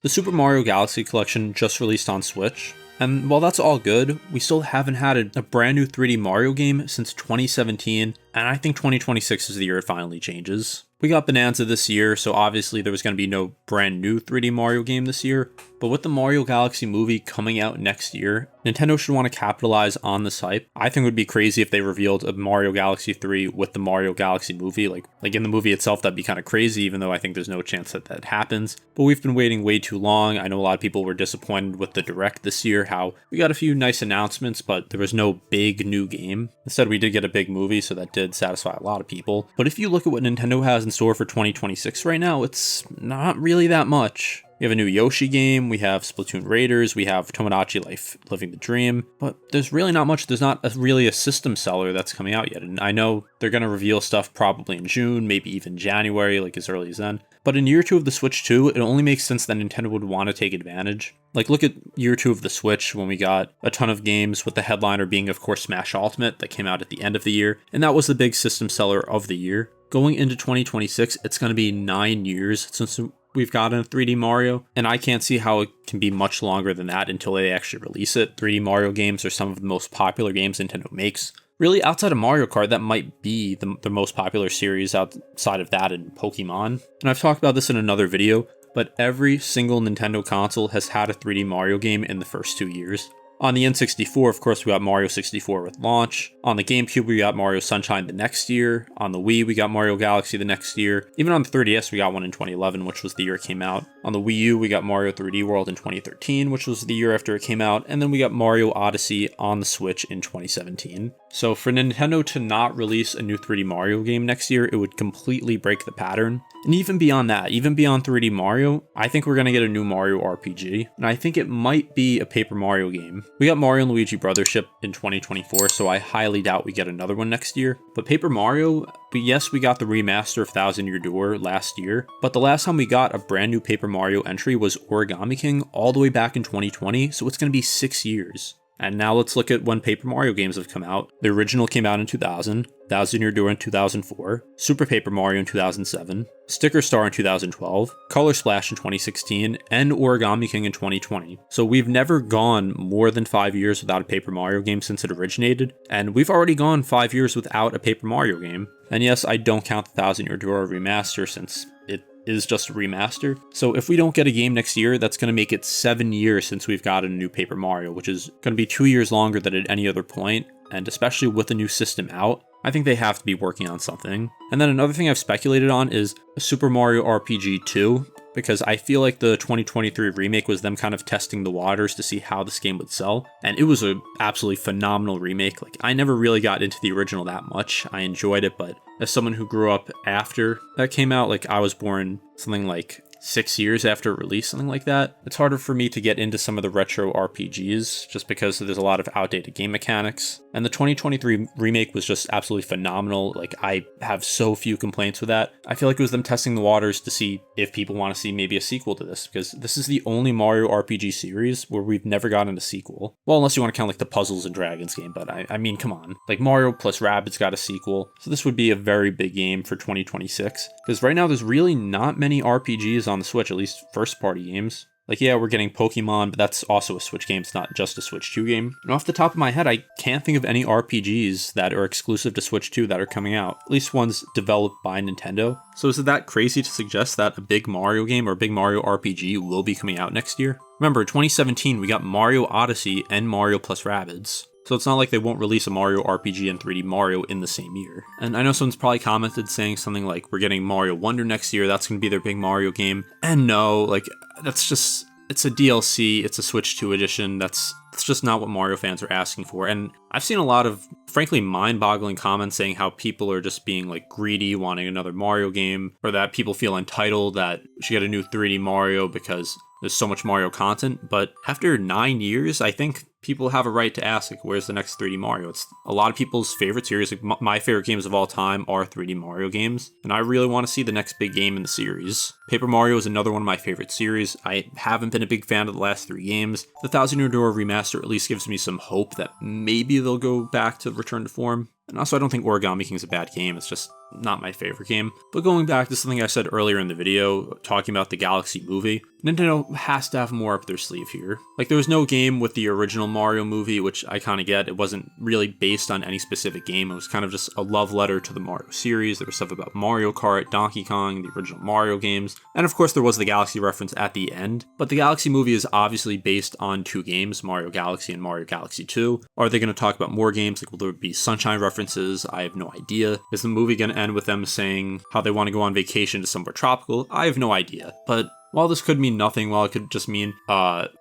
The Super Mario Galaxy Collection just released on Switch, and while that's all good, we still haven't had a brand new 3D Mario game since 2017, and I think 2026 is the year it finally changes. We got Bonanza this year, so obviously there was going to be no brand new 3D Mario game this year, but with the Mario Galaxy movie coming out next year, Nintendo should want to capitalize on this hype. I think it would be crazy if they revealed a Mario Galaxy 3 with the Mario Galaxy movie. Like in the movie itself, that'd be kind of crazy, even though I think there's no chance that that happens. But we've been waiting way too long. I know a lot of people were disappointed with the Direct this year, how we got a few nice announcements, but there was no big new game. Instead, we did get a big movie, so that did satisfy a lot of people. But if you look at what Nintendo has in store for 2026 right now, it's not really that much. We have a new Yoshi game, we have Splatoon Raiders, we have Tomodachi Life Living the Dream, but there's really not much. There's not really a system seller that's coming out yet. And I know they're going to reveal stuff probably in June, maybe even January, like as early as then. But in year 2 of the Switch 2, it only makes sense that Nintendo would want to take advantage. Like look at year 2 of the Switch when we got a ton of games, with the headliner being of course Smash Ultimate that came out at the end of the year, and that was the big system seller of the year. Going into 2026, it's going to be 9 years since we've gotten a 3D Mario, and I can't see how it can be much longer than that until they actually release it. 3D Mario games are some of the most popular games Nintendo makes. Really, outside of Mario Kart, that might be the most popular series outside of that and Pokemon. And I've talked about this in another video, but every single Nintendo console has had a 3D Mario game in the first 2 years. On the N64, of course, we got Mario 64 with launch. On the GameCube, we got Mario Sunshine the next year. On the Wii, we got Mario Galaxy the next year. Even on the 3DS, we got one in 2011, which was the year it came out. On the Wii U, we got Mario 3D World in 2013, which was the year after it came out. And then we got Mario Odyssey on the Switch in 2017. So for Nintendo to not release a new 3D Mario game next year, it would completely break the pattern. And even beyond that, even beyond 3D Mario, I think we're going to get a new Mario RPG. And I think it might be a Paper Mario game. We got Mario and Luigi Brothership in 2024, so I highly doubt we get another one next year. But Paper Mario, yes, we got the remaster of Thousand Year Door last year, but the last time we got a brand new Paper Mario entry was Origami King all the way back in 2020, so it's going to be 6 years. And now let's look at when Paper Mario games have come out. The original came out in 2000, Thousand Year Door in 2004, Super Paper Mario in 2007, Sticker Star in 2012, Color Splash in 2016, and Origami King in 2020. So we've never gone more than 5 years without a Paper Mario game since it originated, and we've already gone 5 years without a Paper Mario game. And yes, I don't count the Thousand Year Door remaster since it is just a remaster. So if we don't get a game next year, that's going to make it 7 years since we've gotten a new Paper Mario, which is going to be 2 years longer than at any other point. And especially with the new system out, I think they have to be working on something. And then another thing I've speculated on is a Super Mario RPG 2, because I feel like the 2023 remake was them kind of testing the waters to see how this game would sell. And it was an absolutely phenomenal remake. Like, I never really got into the original that much. I enjoyed it, but as someone who grew up after that came out, like I was born something like 6 years after release, something like that, it's harder for me to get into some of the retro RPGs just because there's a lot of outdated game mechanics. And the 2023 remake was just absolutely phenomenal. Like, I have so few complaints with that. I feel like it was them testing the waters to see if people want to see maybe a sequel to this, because this is the only Mario RPG series where we've never gotten a sequel. Well, unless you want to count like the Puzzles and Dragons game, but I mean, come on. Like, Mario plus Rabbids got a sequel, so this would be a very big game for 2026, because right now there's really not many RPGs on the Switch, at least first party games. Like, yeah, we're getting Pokemon, but that's also a Switch game. It's not just a Switch 2 game. And off the top of my head, I can't think of any RPGs that are exclusive to Switch 2 that are coming out. At least ones developed by Nintendo. So is it that crazy to suggest that a big Mario game or a big Mario RPG will be coming out next year? Remember, 2017, we got Mario Odyssey and Mario plus Rabbids. So it's not like they won't release a Mario RPG and 3D Mario in the same year. And I know someone's probably commented saying something like, we're getting Mario Wonder next year, that's going to be their big Mario game. And no, like, that's just, it's a DLC, it's a Switch 2 edition, that's just not what Mario fans are asking for. And I've seen a lot of, frankly, mind-boggling comments saying how people are just being, like, greedy, wanting another Mario game, or that people feel entitled that we should get a new 3D Mario because there's so much Mario content. But after 9 years, I think people have a right to ask, like, where's the next 3D Mario? It's a lot of people's favorite series. Like, my favorite games of all time are 3D Mario games, and I really want to see the next big game in the series. Paper Mario is another one of my favorite series. I haven't been a big fan of the last 3 games. The Thousand Year Door remaster at least gives me some hope that maybe they'll go back to return to form. And also, I don't think Origami King is a bad game. It's just not my favorite game. But going back to something I said earlier in the video, talking about the Galaxy movie, Nintendo has to have more up their sleeve here. Like, there was no game with the original Mario movie, which I kind of get. It wasn't really based on any specific game. It was kind of just a love letter to the Mario series. There was stuff about Mario Kart, Donkey Kong, the original Mario games. And of course, there was the Galaxy reference at the end. But the Galaxy movie is obviously based on 2 games, Mario Galaxy and Mario Galaxy 2. Are they going to talk about more games? Like, will there be Sunshine references? I have no idea. Is the movie going to end with them saying how they want to go on vacation to somewhere tropical? I have no idea. But while this could mean nothing, while it could just mean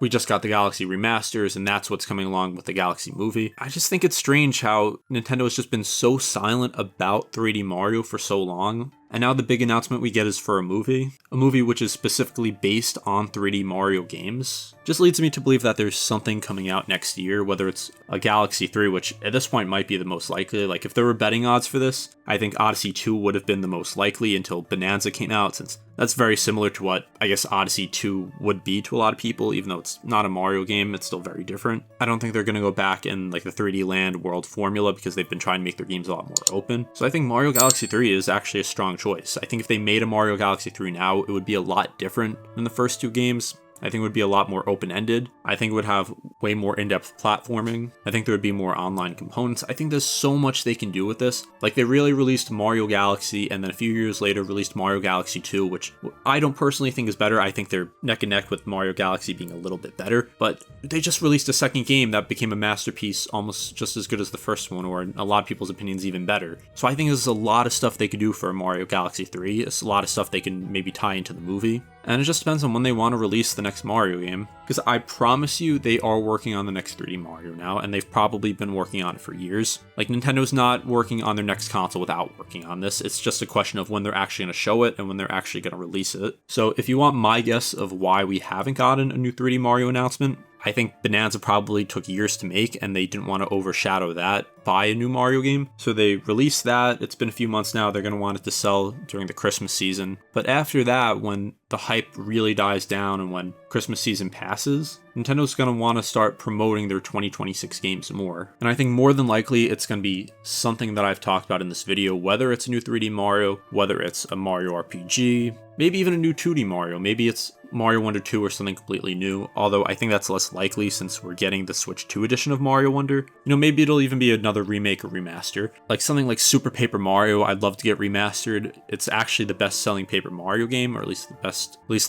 we just got the Galaxy remasters and that's what's coming along with the Galaxy movie, I just think it's strange how Nintendo has just been so silent about 3D Mario for so long. And now the big announcement we get is for a movie which is specifically based on 3D Mario games. Just leads me to believe that there's something coming out next year, whether it's a Galaxy 3, which at this point might be the most likely. Like, if there were betting odds for this, I think Odyssey 2 would have been the most likely until Bonanza came out, since that's very similar to what I guess Odyssey 2 would be to a lot of people. Even though it's not a Mario game, it's still very different. I don't think they're going to go back in like the 3D Land world formula, because they've been trying to make their games a lot more open. So I think Mario Galaxy 3 is actually a strong choice. I think if they made a Mario Galaxy 3 now, it would be a lot different than the first 2 games. I think it would be a lot more open-ended. I think it would have way more in-depth platforming. I think there would be more online components. I think there's so much they can do with this. Like, they really released Mario Galaxy, and then a few years later released Mario Galaxy 2, which I don't personally think is better. I think they're neck and neck with Mario Galaxy being a little bit better. But they just released a second game that became a masterpiece, almost just as good as the first one, or in a lot of people's opinions, even better. So I think there's a lot of stuff they could do for Mario Galaxy 3. It's a lot of stuff they can maybe tie into the movie. And it just depends on when they want to release the next Mario game. Because I promise you, they are working on the next 3D Mario now, and they've probably been working on it for years. Like, Nintendo's not working on their next console without working on this. It's just a question of when they're actually going to show it and when they're actually going to release it. So if you want my guess of why we haven't gotten a new 3D Mario announcement, I think Bonanza probably took years to make, and they didn't want to overshadow that by a new Mario game. So they released that. It's been a few months now. They're going to want it to sell during the Christmas season. But after that, when the hype really dies down and when Christmas season passes, Nintendo's going to want to start promoting their 2026 games more. And I think more than likely it's going to be something that I've talked about in this video, whether it's a new 3D Mario, whether it's a Mario RPG, maybe even a new 2D Mario. Maybe it's Mario Wonder 2 or something completely new, although I think that's less likely since we're getting the Switch 2 edition of Mario Wonder. You know, maybe it'll even be another remake or remaster. Like something like Super Paper Mario, I'd love to get remastered. It's actually the best-selling Paper Mario game, or at least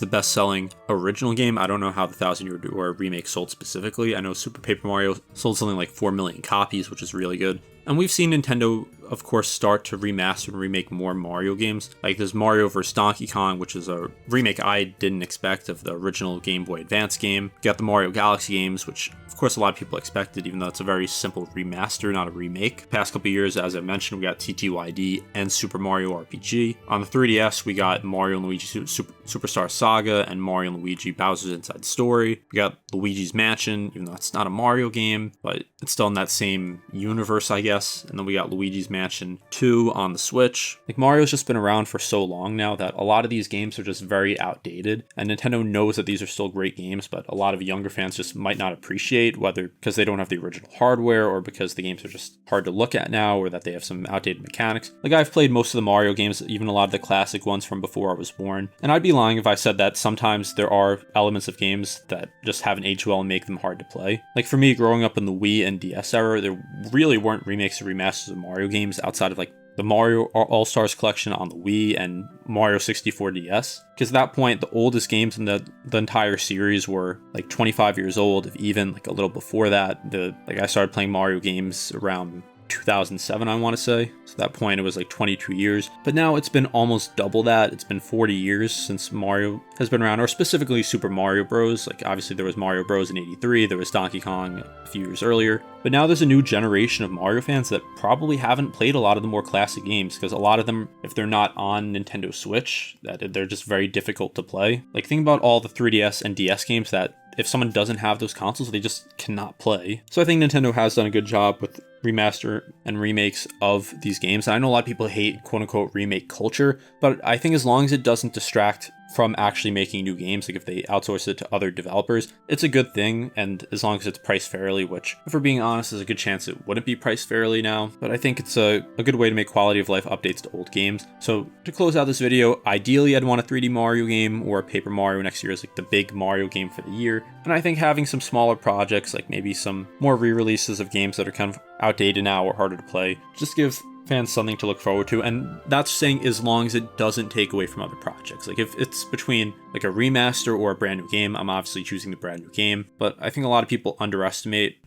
the best-selling original game. I don't know how the 1000-Year Door remake sold specifically. I know Super Paper Mario sold something like 4 million copies, which is really good. And we've seen Nintendo, of course, start to remaster and remake more Mario games. Like there's Mario vs. Donkey Kong, which is a remake I didn't expect of the original Game Boy Advance game. You got the Mario Galaxy games, which of course a lot of people expected, even though it's a very simple remaster, not a remake. Past couple years, as I mentioned, we got TTYD and Super Mario RPG. On the 3DS, we got Mario and Luigi Superstar Saga and Mario and Luigi Bowser's Inside Story. We got Luigi's Mansion, even though it's not a Mario game, but it's still in that same universe, I guess. And then we got Luigi's Mansion 2 on the Switch. Like Mario's just been around for so long now that a lot of these games are just very outdated, and Nintendo knows that these are still great games, but a lot of younger fans just might not appreciate, whether because they don't have the original hardware or because the games are just hard to look at now or that they have some outdated mechanics. Like I've played most of the Mario games, even a lot of the classic ones from before I was born, and I'd be lying if I said that sometimes there are elements of games that just haven't aged well and make them hard to play. Like for me, growing up in the Wii and DS era, there really weren't remakes or remasters of Mario games outside of like the Mario All-Stars collection on the Wii and Mario 64 DS. Because at that point, the oldest games in the entire series were like 25 years old, if even like a little before that. I started playing Mario games around 2007, I want to say. So at that point, it was like 22 years. But now it's been almost double that. It's been 40 years since Mario has been around, or specifically Super Mario Bros. Like obviously there was Mario Bros in '83, there was Donkey Kong a few years earlier. But now there's a new generation of Mario fans that probably haven't played a lot of the more classic games, because a lot of them, if they're not on Nintendo Switch, that they're just very difficult to play. Like think about all the 3DS and DS games that if someone doesn't have those consoles, they just cannot play. So I think Nintendo has done a good job with remaster and remakes of these games. And I know a lot of people hate quote-unquote remake culture, but I think as long as it doesn't distract from actually making new games. Like if they outsource it to other developers, it's a good thing. And as long as it's priced fairly, which if we're being honest, there's a good chance it wouldn't be priced fairly now. But I think it's a good way to make quality of life updates to old games. So to close out this video, ideally I'd want a 3D Mario game or a Paper Mario next year as like the big Mario game for the year. And I think having some smaller projects, like maybe some more re-releases of games that are kind of outdated now or harder to play, just give fans something to look forward to. And that's saying as long as it doesn't take away from other projects. Like if it's between like a remaster or a brand new game, I'm obviously choosing the brand new game. But I think a lot of people overestimate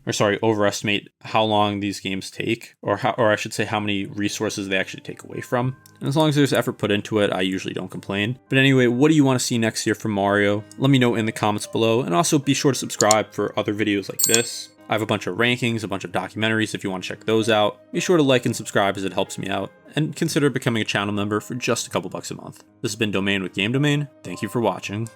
how long these games take, or I should say how many resources they actually take away from. And as long as there's effort put into it, I usually don't complain. But anyway, what do you want to see next year from Mario? Let me know in the comments below, and also be sure to subscribe for other videos like this. I have a bunch of rankings, a bunch of documentaries if you want to check those out. Be sure to like and subscribe as it helps me out, and consider becoming a channel member for just a couple bucks a month. This has been Domain with Game Domain. Thank you for watching.